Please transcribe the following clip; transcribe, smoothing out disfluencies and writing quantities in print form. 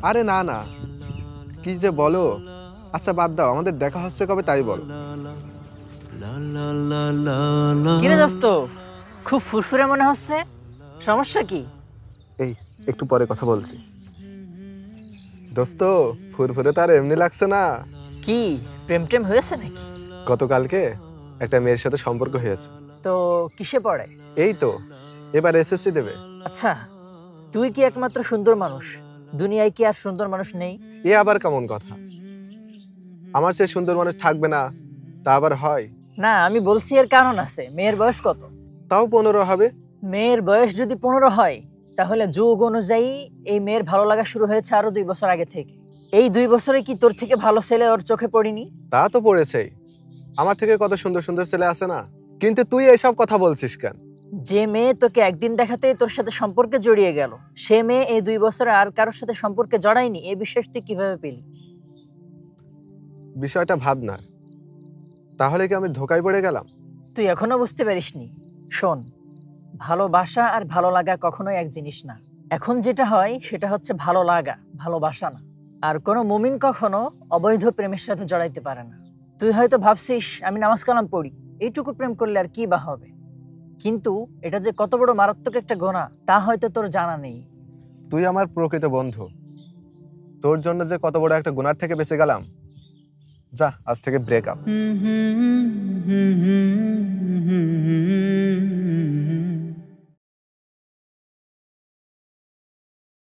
আরে না না, কি যে বলো। আচ্ছা বাদ দাও, আমাদের দেখা হচ্ছে কবে তাই বলো। কিরে দোস্ত, খুব ফুরফুরে মনে হচ্ছে, সমস্যা কি? এই একটু পরে কথা বলছি। দোস্ত, ফুরফুরে তো আর এমনি লাগছে না। কি প্রেম টেম হয়েছে নাকি? গতকালকে একটা মেয়ের সাথে সম্পর্ক হয়েছে। তো কিসে পড়ে? এই তো এবার এসএসসি দেবে। আচ্ছা, তুই কি একমাত্র সুন্দর মানুষ? দুনিয়ায় কি আর সুন্দর মানুষ নেই? এ আবার কেমন কথা? আমার সে সুন্দর মানুষ থাকবে না তা আবার হয়? না, আমি বলছি এর কারণ আছে। মেয়ের বয়স কত? তাও 15 হবে। মেয়ের বয়স যদি 15 হয়, তাহলে যুগ অনুযায়ী এই মেয়ের ভালো লাগা শুরু হয়েছে আরো 2 বছর আগে থেকে। এই 2 বছরে কি তোর থেকে ভালো ছেলে ওর চোখে পড়িনি? তা তো পড়েছেই, আমার থেকে কত সুন্দর সুন্দর ছেলে আছে না। কিন্তু তুই এইসব কথা বলছিস কেন? যে মেয়ে তোকে একদিন দেখাতেই তোর সাথে সম্পর্কে জড়িয়ে গেল, সে মেয়ে এই 2 বছরে আর কারোর সাথে সম্পর্কে জড়ায়নি, এই বিশ্বাস তুই কিভাবে পেলি? বিষয়টা ভাবনার। তাহলে কি আমি ধোকায় পড়ে গেলাম? তুই এখনো বুঝতে পারিসনি? শোন, ভালোবাসা আর ভালো লাগা কখনোই এক জিনিস না। এখন যেটা হয় সেটা হচ্ছে ভালো লাগা, ভালোবাসা না। আর কোনো মুমিন কখনো অবৈধ প্রেমের সাথে জড়াইতে পারে না। তুই হয়তো ভাবছিস আমি নামাজ কালাম পড়ি, এইটুকু প্রেম করলে আর কি বা হবে, কিন্তু এটা যে কত বড় মারাত্মক একটা গুনাহ তা হয়তো তোর জানা নেই। তুই আমার প্রকৃত বন্ধু, তোর জন্য যে কত বড় একটা গুনার থেকে বেঁচে গেলাম। যা, আজ থেকে ব্রেকআপ।